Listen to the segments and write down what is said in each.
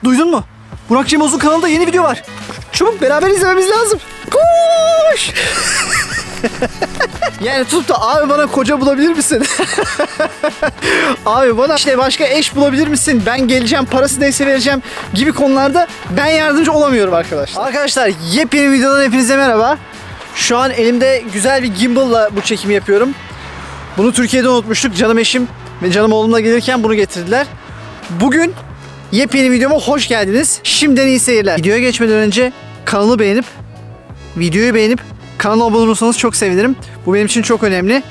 Duydun mu? Burak Cemoz'un kanalında yeni video var. Çabuk beraber izlememiz lazım. Koş! Yani tutup da abi bana koca bulabilir misin? Abi bana işte başka eş bulabilir misin? Ben geleceğim, parası neyse vereceğim gibi konularda ben yardımcı olamıyorum arkadaşlar. Arkadaşlar yepyeni videodan hepinize merhaba. Şu an elimde güzel bir gimbal'la bu çekimi yapıyorum. Bunu Türkiye'de unutmuştuk. Canım eşim ve canım oğlumla gelirken bunu getirdiler. Bugün yepyeni videoma hoş geldiniz. Şimdiden iyi seyirler. Videoya geçmeden önce videoyu beğenip kanala abone olursanız çok sevinirim. Bu benim için çok önemli.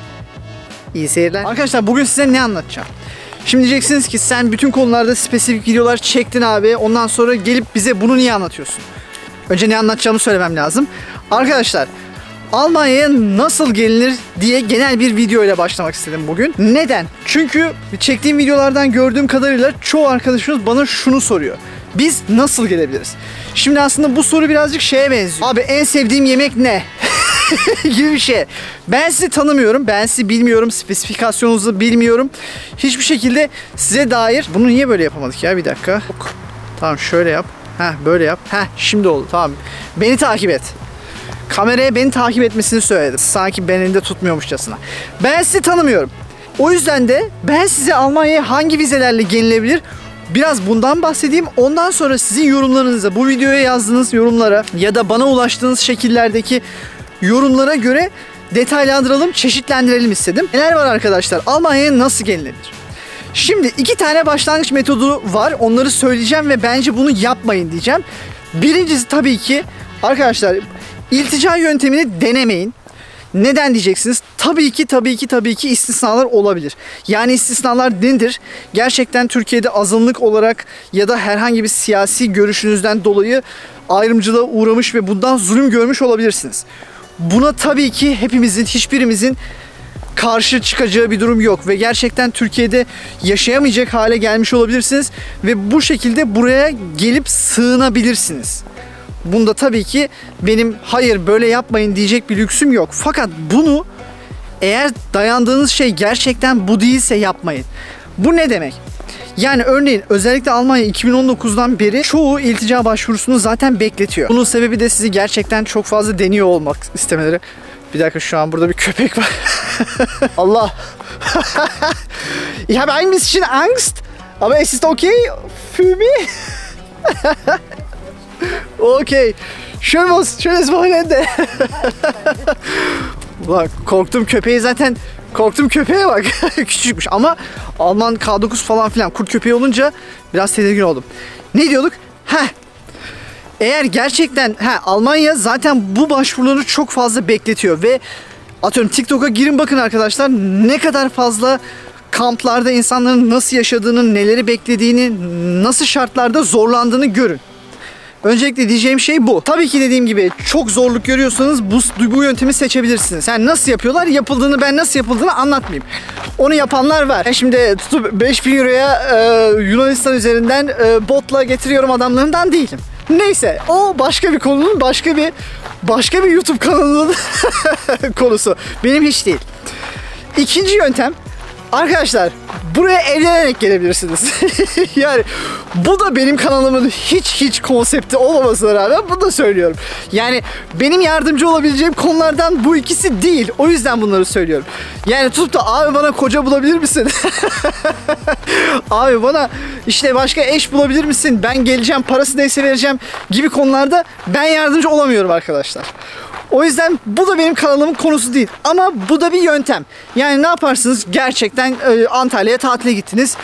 İyi seyirler. Arkadaşlar bugün size ne anlatacağım? Şimdi diyeceksiniz ki sen bütün konularda spesifik videolar çektin abi. Ondan sonra gelip bize bunu niye anlatıyorsun? Önce ne anlatacağımı söylemem lazım. Arkadaşlar Almanya'ya nasıl gelinir diye genel bir video ile başlamak istedim bugün. Neden? Çünkü çektiğim videolardan gördüğüm kadarıyla çoğu arkadaşımız bana şunu soruyor. Biz nasıl gelebiliriz? Şimdi aslında bu soru birazcık şeye benziyor. Abi en sevdiğim yemek ne? gibi bir şey. Ben sizi tanımıyorum. Ben sizi bilmiyorum. Spesifikasyonunuzu bilmiyorum. Hiçbir şekilde size dair... Bunu niye böyle yapamadık ya? Bir dakika. Tamam şöyle yap. Heh böyle yap. Heh şimdi oldu. Tamam. Beni takip et. Kameraya beni takip etmesini söyledim. Sanki ben elinde tutmuyormuşçasına. Ben sizi tanımıyorum. O yüzden de ben size Almanya'ya hangi vizelerle gelinebilir? Biraz bundan bahsedeyim. Ondan sonra sizin yorumlarınıza, bu videoya yazdığınız yorumlara ya da bana ulaştığınız şekillerdeki yorumlara göre detaylandıralım, çeşitlendirelim istedim. Neler var arkadaşlar? Almanya'ya nasıl gelinebilir? Şimdi iki tane başlangıç metodu var. Onları söyleyeceğim ve bence bunu yapmayın diyeceğim. Birincisi tabii ki arkadaşlar iltica yöntemini denemeyin. Neden diyeceksiniz? Tabii ki istisnalar olabilir. Yani istisnalar nedir? Gerçekten Türkiye'de azınlık olarak ya da herhangi bir siyasi görüşünüzden dolayı ayrımcılığa uğramış ve bundan zulüm görmüş olabilirsiniz. Buna tabii ki hepimizin, hiçbirimizin karşı çıkacağı bir durum yok ve gerçekten Türkiye'de yaşayamayacak hale gelmiş olabilirsiniz ve bu şekilde buraya gelip sığınabilirsiniz. Bunda tabii ki benim hayır böyle yapmayın diyecek bir lüksüm yok. Fakat bunu eğer dayandığınız şey gerçekten bu değilse yapmayın. Bu ne demek? Yani örneğin özellikle Almanya 2019'dan beri çoğu iltica başvurusunu zaten bekletiyor. Bunun sebebi de sizi gerçekten çok fazla deniyor olmak istemeleri. Bir dakika şu an burada bir köpek var. Allah. Ich habe ein bisschen Angst, aber es ist okay für mich. Okay. Schönes Wochenende. Bak korktum köpeği zaten. Korktum köpeğe bak. Küçükmüş ama Alman K9 falan filan kurt köpeği olunca biraz tedirgin oldum. Ne diyorduk? Eğer gerçekten Almanya zaten bu başvuruları çok fazla bekletiyor ve atıyorum TikTok'a girin bakın arkadaşlar ne kadar fazla kamplarda insanların nasıl yaşadığını, neleri beklediğini, nasıl şartlarda zorlandığını görün. Öncelikle diyeceğim şey bu. Tabii ki dediğim gibi çok zorluk görüyorsanız bu yöntemi seçebilirsiniz. Yani nasıl yapıyorlar? Yapıldığını ben nasıl yapıldığını anlatmayayım. Onu yapanlar var. Ben şimdi tutup 5000 euroya Yunanistan üzerinden botla getiriyorum adamlarından değilim. Neyse o başka bir konunun başka bir YouTube kanalının konusu. Benim hiç değil. İkinci yöntem arkadaşlar buraya evlenerek gelebilirsiniz. Yani bu da benim kanalımın hiç konsepti olmamasına rağmen bunu da söylüyorum. Yani benim yardımcı olabileceğim konulardan bu ikisi değil. O yüzden bunları söylüyorum. Yani tutup da abi bana koca bulabilir misin? Abi bana işte başka eş bulabilir misin? Ben geleceğim, parası neyse vereceğim gibi konularda ben yardımcı olamıyorum arkadaşlar. O yüzden bu da benim kanalımın konusu değil. Ama bu da bir yöntem. Yani ne yaparsınız? Gerçekten Antalya'ya tatile gittiniz.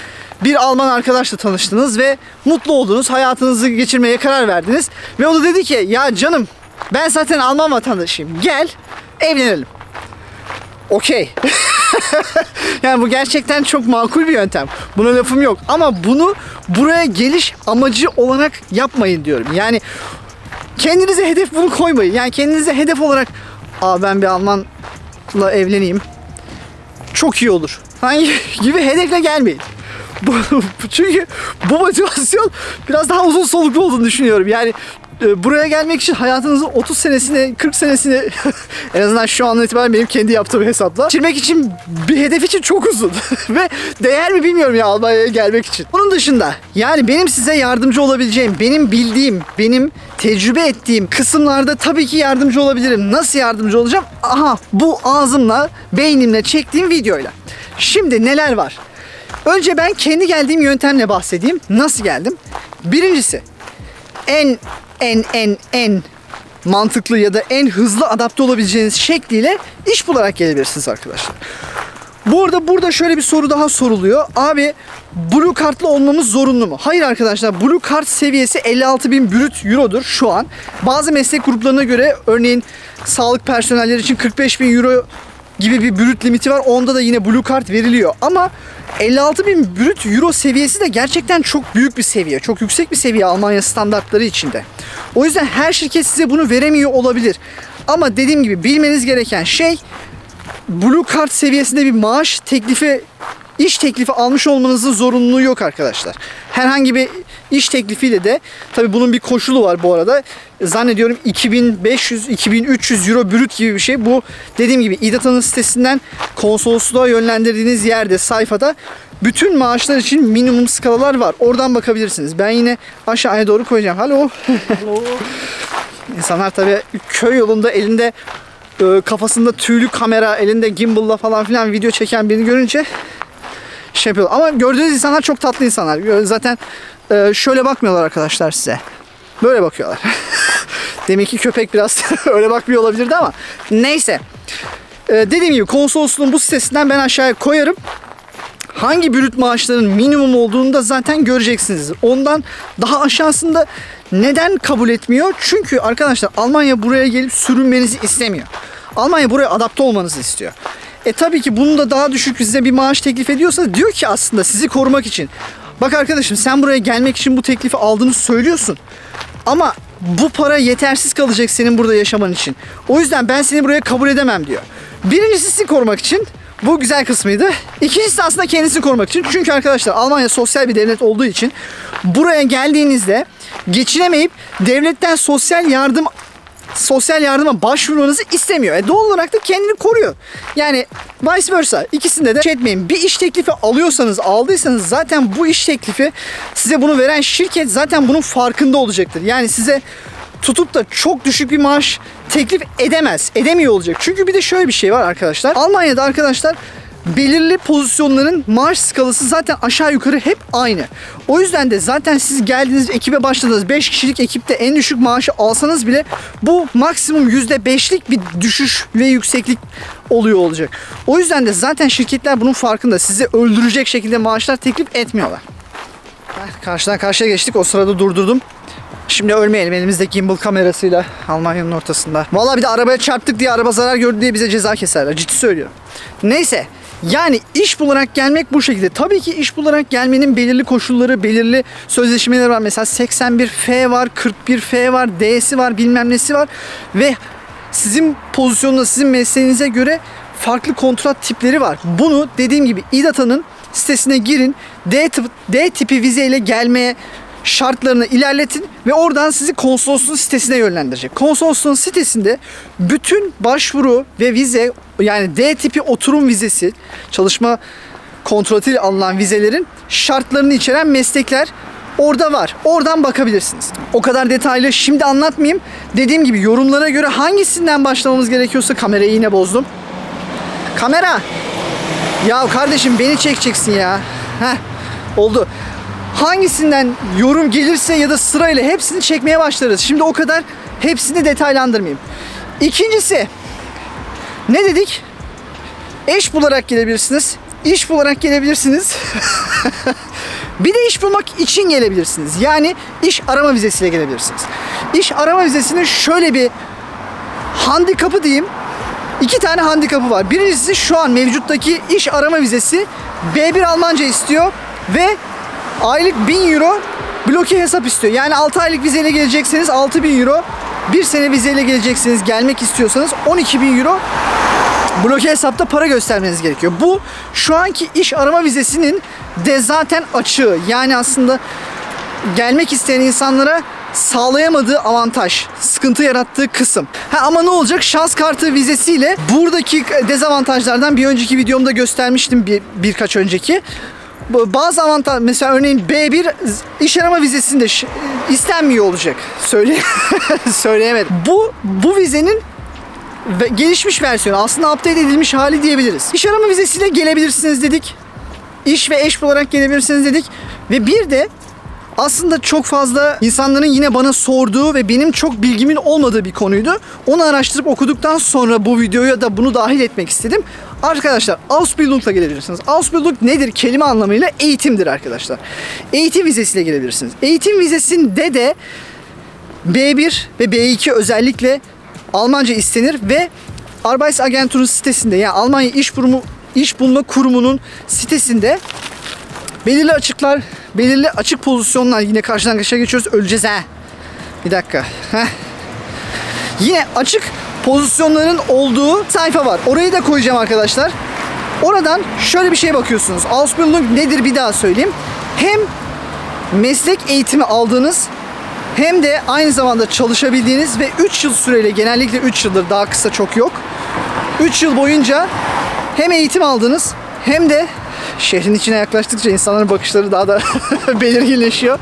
Bir Alman arkadaşla tanıştınız ve mutlu oldunuz. Hayatınızı geçirmeye karar verdiniz. Ve o da dedi ki ya canım ben zaten Alman vatandaşıyım. Gel evlenelim. Okey. Yani bu gerçekten çok makul bir yöntem. Buna lafım yok. Ama bunu buraya geliş amacı olarak yapmayın diyorum. Yani kendinize hedef bunu koymayın. Yani kendinize hedef olarak ben bir Almanla evleneyim. Çok iyi olur. Hangi gibi hedefle gelmeyin. Çünkü bu motivasyon biraz daha uzun soluklu olduğunu düşünüyorum. Yani buraya gelmek için hayatınızın 30 senesini, 40 senesini en azından şu an itibaren benim kendi yaptığım hesapla geçirmek için bir hedef için çok uzun. Ve değer mi bilmiyorum ya Almanya'ya gelmek için. Onun dışında yani benim size yardımcı olabileceğim, benim bildiğim, benim tecrübe ettiğim kısımlarda tabii ki yardımcı olabilirim. Nasıl yardımcı olacağım? Aha, bu ağzımla, beynimle çektiğim videoyla. Şimdi neler var? Önce ben kendi geldiğim yöntemle bahsedeyim. Nasıl geldim? Birincisi, en mantıklı ya da en hızlı adapte olabileceğiniz şekliyle iş bularak gelebilirsiniz arkadaşlar. Bu arada burada şöyle bir soru daha soruluyor. Abi Blue Card'lı olmamız zorunlu mu? Hayır arkadaşlar, Blue Card seviyesi 56.000 brüt eurodur şu an. Bazı meslek gruplarına göre örneğin sağlık personelleri için 45.000 euro gibi bir brüt limiti var. Onda da yine Blue Card veriliyor. Ama 56.000 brüt euro seviyesi de gerçekten çok büyük bir seviye. Çok yüksek bir seviye Almanya standartları içinde. O yüzden her şirket size bunu veremiyor olabilir. Ama dediğim gibi bilmeniz gereken şey, Blue Card seviyesinde bir maaş teklifi, iş teklifi almış olmanızın zorunluluğu yok arkadaşlar. Herhangi bir iş teklifiyle de, tabii bunun bir koşulu var bu arada. Zannediyorum 2500-2300 euro brüt gibi bir şey. Bu dediğim gibi İDATA'nın sitesinden konsolosluğa yönlendirdiğiniz yerde, sayfada bütün maaşlar için minimum skalalar var. Oradan bakabilirsiniz. Ben yine aşağıya doğru koyacağım. Alo. İnsanlar tabii köy yolunda elinde kafasında tüylü kamera, elinde gimbal'la falan filan video çeken birini görünce şey yapıyor. Ama gördüğünüz insanlar çok tatlı insanlar. Zaten şöyle bakmıyorlar arkadaşlar size. Böyle bakıyorlar. Demek ki köpek biraz öyle bakmıyor olabilirdi ama neyse. Dediğim gibi konsolosluğun bu sitesinden ben aşağıya koyarım. Hangi brüt maaşların minimum olduğunu da zaten göreceksiniz. Ondan daha aşağısında neden kabul etmiyor? Çünkü arkadaşlar Almanya buraya gelip sürünmenizi istemiyor. Almanya buraya adapte olmanızı istiyor. Tabii ki bunu da daha düşük size bir maaş teklif ediyorsa, diyor ki aslında sizi korumak için. Bak arkadaşım, sen buraya gelmek için bu teklifi aldığını söylüyorsun. Ama bu para yetersiz kalacak senin burada yaşaman için. O yüzden ben seni buraya kabul edemem diyor. Birincisi sizi korumak için. Bu güzel kısmıydı. İkincisi aslında kendisini korumak için. Çünkü arkadaşlar Almanya sosyal bir devlet olduğu için buraya geldiğinizde geçinemeyip devletten sosyal yardıma başvurmanızı istemiyor. Doğal olarak da kendini koruyor. Yani vice versa, ikisinde de şey etmeyin. Bir iş teklifi aldıysanız zaten bu iş teklifi, size bunu veren şirket zaten bunun farkında olacaktır. Yani size tutup da çok düşük bir maaş teklif edemiyor olacak. Çünkü bir de şöyle bir şey var arkadaşlar. Almanya'da arkadaşlar belirli pozisyonların maaş skalası zaten aşağı yukarı hep aynı. O yüzden de zaten siz geldiğiniz ekibe başladınız. 5 kişilik ekipte en düşük maaşı alsanız bile bu maksimum %5'lik bir düşüş ve yükseklik oluyor olacak. O yüzden de zaten şirketler bunun farkında. Sizi öldürecek şekilde maaşlar teklif etmiyorlar. Karşıdan karşıya geçtik. O sırada durdurdum. Şimdi ölmeyelim elimizde gimbal kamerasıyla Almanya'nın ortasında. Vallahi bir de arabaya çarptık diye, araba zarar gördü diye bize ceza keserler. Ciddi söylüyorum. Neyse. Yani iş bularak gelmek bu şekilde. Tabii ki iş bularak gelmenin belirli koşulları, belirli sözleşmeleri var. Mesela 81F var, 41F var, D'si var, bilmem nesi var. Ve sizin pozisyonunuz, sizin mesleğinize göre farklı kontrat tipleri var. Bunu dediğim gibi İDATA'nın sitesine girin. D tipi vizeyle gelmeye şartlarını ilerletin ve oradan sizi konsolosluğun sitesine yönlendirecek. Konsolosluğun sitesinde bütün başvuru ve vize, yani D tipi oturum vizesi, çalışma kontratıyla alınan vizelerin şartlarını içeren meslekler orada var. Oradan bakabilirsiniz. O kadar detaylı şimdi anlatmayayım. Dediğim gibi yorumlara göre hangisinden başlamamız gerekiyorsa, kamerayı yine bozdum. Kamera! Ya kardeşim beni çekeceksin ya. Heh, oldu. Hangisinden yorum gelirse ya da sırayla hepsini çekmeye başlarız. Şimdi o kadar hepsini detaylandırmayayım. İkincisi, ne dedik? İş bularak gelebilirsiniz. İş bularak gelebilirsiniz. Bir de iş bulmak için gelebilirsiniz. Yani iş arama vizesiyle gelebilirsiniz. İş arama vizesinin şöyle bir handikapı diyeyim. 2 tane handikapı var. Birincisi, şu an mevcuttaki iş arama vizesi B1 Almanca istiyor ve aylık 1000 euro bloke hesap istiyor. Yani 6 aylık vizeyle gelecekseniz 6000 euro, 1 sene vizeyle gelecekseniz, gelmek istiyorsanız 12.000 euro bloke hesapta para göstermeniz gerekiyor. Bu şu anki iş arama vizesinin de zaten açığı. Yani aslında gelmek isteyen insanlara sağlayamadığı avantaj, sıkıntı yarattığı kısım. Ama ne olacak? Şans kartı vizesiyle buradaki dezavantajlardan bir önceki videomda göstermiştim, birkaç önceki. Bazı avantaj, mesela örneğin B1 iş arama vizesinde istenmiyor olacak. Söyleyemedim. Bu vizenin gelişmiş versiyonu, aslında update edilmiş hali diyebiliriz. İş arama vizesiyle gelebilirsiniz dedik. İş ve eş olarak gelebilirsiniz dedik. Ve bir de aslında çok fazla insanların yine bana sorduğu ve benim çok bilgimin olmadığı bir konuydu. Onu araştırıp okuduktan sonra bu videoya da bunu dahil etmek istedim. Arkadaşlar, Ausbildung'la gelebilirsiniz. Ausbildung nedir? Kelime anlamıyla eğitimdir arkadaşlar. Eğitim vizesiyle gelebilirsiniz. Eğitim vizesinde de B1 ve B2 özellikle Almanca istenir ve Arbeitsagentur'un sitesinde, yani Almanya İş Bulma Kurumu'nun sitesinde belirli açık pozisyonlar, yine karşıdan karşıya geçiyoruz, öleceğiz ha. Bir dakika. Yine açık pozisyonların olduğu sayfa var. Orayı da koyacağım arkadaşlar. Oradan şöyle bir şeye bakıyorsunuz. Ausbildung nedir bir daha söyleyeyim. Hem meslek eğitimi aldığınız hem de aynı zamanda çalışabildiğiniz ve 3 yıl süreyle, genellikle 3 yıldır, daha kısa çok yok. 3 yıl boyunca hem eğitim aldınız hem de şehrin içine yaklaştıkça insanların bakışları daha da belirginleşiyor.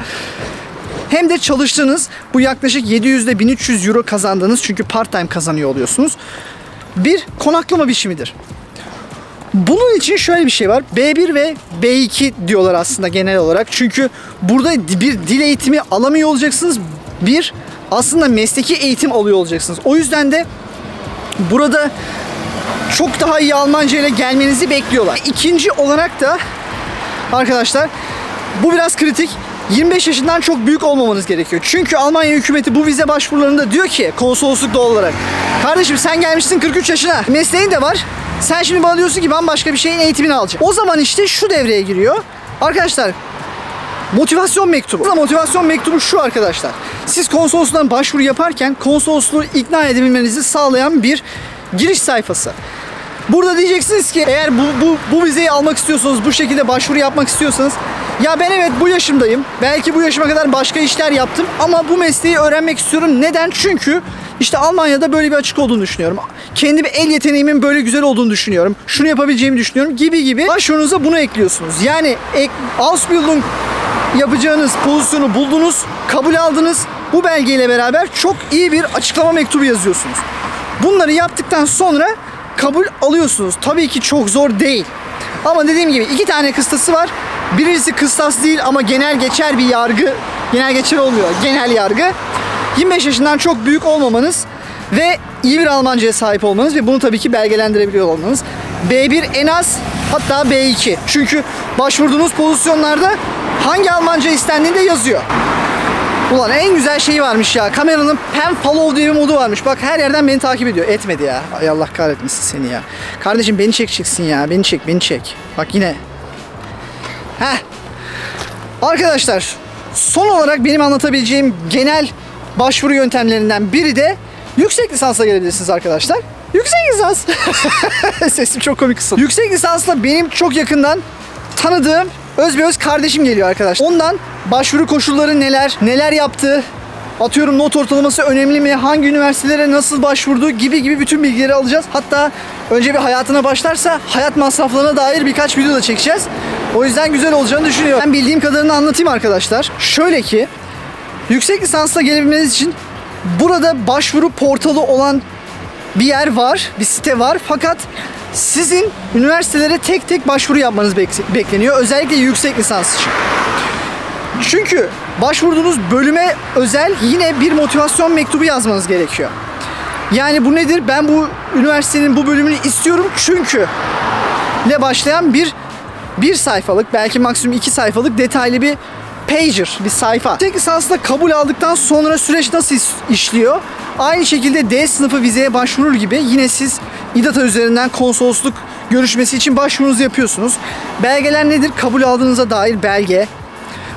Hem de çalıştığınız, bu yaklaşık 700 ile 1300 euro kazandığınız, çünkü part time kazanıyor oluyorsunuz, bir konaklama biçimidir. Bunun için şöyle bir şey var. B1 ve B2 diyorlar aslında genel olarak. Çünkü burada bir dil eğitimi alamıyor olacaksınız. Bir aslında mesleki eğitim alıyor olacaksınız. O yüzden de burada çok daha iyi Almanca ile gelmenizi bekliyorlar. İkinci olarak da arkadaşlar, bu biraz kritik. 25 yaşından çok büyük olmamanız gerekiyor. Çünkü Almanya hükümeti bu vize başvurularında diyor ki, konsolosluk doğal olarak, kardeşim sen gelmişsin 43 yaşına, mesleğin de var. Sen şimdi bana diyorsun ki ben başka bir şeyin eğitimini alacağım. O zaman işte şu devreye giriyor. Arkadaşlar, motivasyon mektubu. Motivasyon mektubu şu arkadaşlar. Siz konsolosluğa başvuru yaparken konsolosluğu ikna edebilmenizi sağlayan bir giriş sayfası. Burada diyeceksiniz ki, eğer bu vizeyi almak istiyorsanız, bu şekilde başvuru yapmak istiyorsanız, ya ben evet bu yaşımdayım, belki bu yaşıma kadar başka işler yaptım ama bu mesleği öğrenmek istiyorum. Neden? Çünkü işte Almanya'da böyle bir açık olduğunu düşünüyorum. Kendi bir el yeteneğimin böyle güzel olduğunu düşünüyorum. Şunu yapabileceğimi düşünüyorum gibi. Başvurunuza bunu ekliyorsunuz. Yani Ausbildung yapacağınız pozisyonu buldunuz, kabul aldınız. Bu belgeyle beraber çok iyi bir açıklama mektubu yazıyorsunuz. Bunları yaptıktan sonra kabul alıyorsunuz. Tabii ki çok zor değil. Ama dediğim gibi 2 tane kıstası var. Birincisi kıstas değil ama genel geçer bir yargı. Genel geçer olmuyor. Genel yargı. 25 yaşından çok büyük olmamanız ve iyi bir Almanca'ya sahip olmanız ve bunu tabii ki belgelendirebiliyor olmanız. B1 en az, hatta B2. Çünkü başvurduğunuz pozisyonlarda hangi Almanca istendiğinde yazıyor. Ulan en güzel şeyi varmış ya. Kameranın pen follow diye bir modu varmış. Bak her yerden beni takip ediyor. Etmedi ya. Ay Allah kahretmesin seni ya. Kardeşim beni çekeceksin ya. Beni çek. Bak yine. Heh. Arkadaşlar, son olarak benim anlatabileceğim genel başvuru yöntemlerinden biri de yüksek lisansa gelebilirsiniz arkadaşlar. Yüksek lisans. Sesim çok komik kısıldı. Yüksek lisansla benim çok yakından tanıdığım özbeöz kardeşim geliyor arkadaşlar. Ondan başvuru koşulları neler yaptı, atıyorum not ortalaması önemli mi, hangi üniversitelere nasıl başvurdu gibi bütün bilgileri alacağız. Hatta önce bir hayatına başlarsa hayat masraflarına dair birkaç video da çekeceğiz. O yüzden güzel olacağını düşünüyorum. Ben bildiğim kadarını anlatayım arkadaşlar. Şöyle ki, yüksek lisansla gelebilmeniz için burada başvuru portalı olan bir yer var, bir site var. Fakat sizin üniversitelere tek tek başvuru yapmanız bekleniyor. Özellikle yüksek lisans için. Çünkü başvurduğunuz bölüme özel yine bir motivasyon mektubu yazmanız gerekiyor. Yani bu nedir? Ben bu üniversitenin bu bölümünü istiyorum çünkü ile başlayan bir sayfalık, belki maksimum 2 sayfalık detaylı bir pager, bir sayfa. Yüksek lisansla kabul aldıktan sonra süreç nasıl işliyor? Aynı şekilde D sınıfı vizeye başvurur gibi yine siz İDATA üzerinden konsolosluk görüşmesi için başvurunuzu yapıyorsunuz. Belgeler nedir? Kabul aldığınıza dair belge,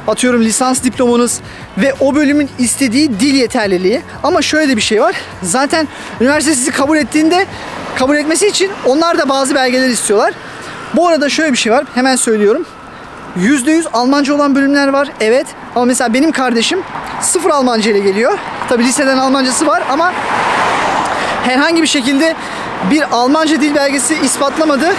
atıyorum lisans diplomanız ve o bölümün istediği dil yeterliliği. Ama şöyle de bir şey var. Zaten üniversite sizi kabul etmesi için onlar da bazı belgeler istiyorlar. Bu arada şöyle bir şey var. Hemen söylüyorum. %100 Almanca olan bölümler var. Evet. Ama mesela benim kardeşim sıfır Almanca ile geliyor. Tabi liseden Almancası var ama herhangi bir şekilde bir Almanca dil belgesi ispatlamadı.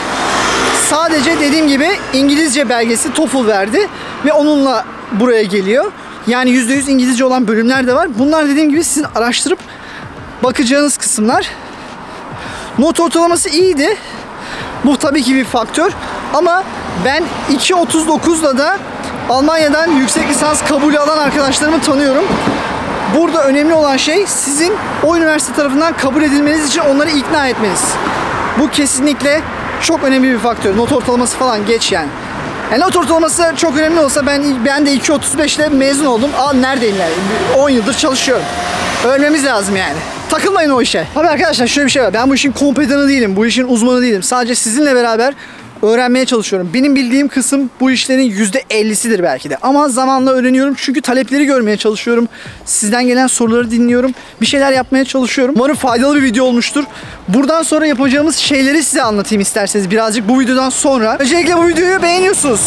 Sadece dediğim gibi İngilizce belgesi TOEFL verdi ve onunla buraya geliyor. Yani %100 İngilizce olan bölümler de var. Bunlar dediğim gibi sizin araştırıp bakacağınız kısımlar. Not ortalaması iyiydi. Bu tabii ki bir faktör. Ama ben 2.39'la da Almanya'dan yüksek lisans kabulü alan arkadaşlarımı tanıyorum. Burada önemli olan şey sizin o üniversite tarafından kabul edilmeniz için onları ikna etmeniz. Bu kesinlikle çok önemli bir faktör. Not ortalaması falan geç yani. Not ortalaması çok önemli olsa ben de 2.35 ile mezun oldum. Neredeyim yani? 10 yıldır çalışıyorum. Ölmemiz lazım yani. Takılmayın o işe. Abi arkadaşlar şöyle bir şey var. Ben bu işin kompetanı değilim. Bu işin uzmanı değilim. Sadece sizinle beraber öğrenmeye çalışıyorum. Benim bildiğim kısım bu işlerin %50'sidir belki de. Ama zamanla öğreniyorum çünkü talepleri görmeye çalışıyorum. Sizden gelen soruları dinliyorum. Bir şeyler yapmaya çalışıyorum. Umarım faydalı bir video olmuştur. Buradan sonra yapacağımız şeyleri size anlatayım isterseniz birazcık bu videodan sonra. Öncelikle bu videoyu beğeniyorsunuz.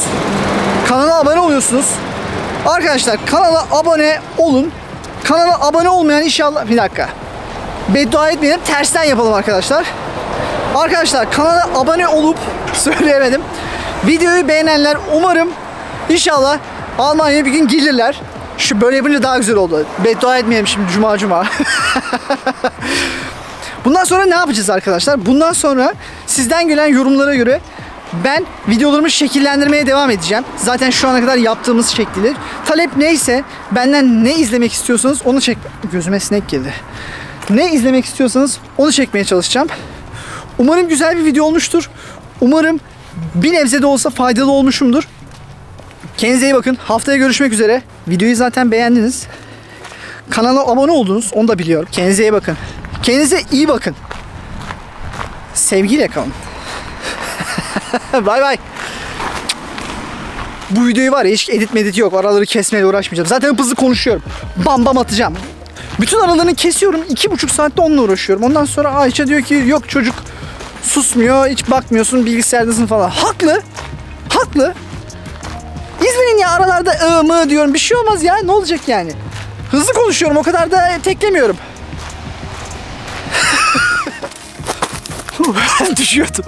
Kanala abone oluyorsunuz. Arkadaşlar kanala abone olun. Kanala abone olmayan inşallah... Bir dakika. Beddua etmeyelim. Tersten yapalım arkadaşlar. Arkadaşlar kanala abone olup söyleyemedim. Videoyu beğenenler umarım inşallah Almanya'ya bir gün gelirler. Şu böyle yapınca daha güzel oldu. Beddua etmeyelim şimdi cuma. Bundan sonra ne yapacağız arkadaşlar? Bundan sonra sizden gelen yorumlara göre ben videolarımı şekillendirmeye devam edeceğim. Zaten şu ana kadar yaptığımız şeklidir. Talep neyse, benden ne izlemek istiyorsanız onu çek... Gözüme sinek girdi. Ne izlemek istiyorsanız onu çekmeye çalışacağım. Umarım güzel bir video olmuştur. Umarım bir nebze de olsa faydalı olmuşumdur. Kendinize iyi bakın. Haftaya görüşmek üzere. Videoyu zaten beğendiniz. Kanala abone oldunuz. Onu da biliyorum. Kendinize iyi bakın. Kendinize iyi bakın. Sevgiyle kalın. Bay bay. Bu videoyu var ya hiç edit medit yok. Araları kesmeyle uğraşmayacağım. Zaten hızlı konuşuyorum. Bam bam atacağım. Bütün aralarını kesiyorum. 2,5 saatte onunla uğraşıyorum. Ondan sonra Ayça diyor ki yok çocuk susmuyor. Hiç bakmıyorsun bilgisayardasın falan. Haklı. Haklı. İzleyin ya aralarda mı diyorum. Bir şey olmaz ya. Ne olacak yani? Hızlı konuşuyorum. O kadar da teklemiyorum. Düşüyordum.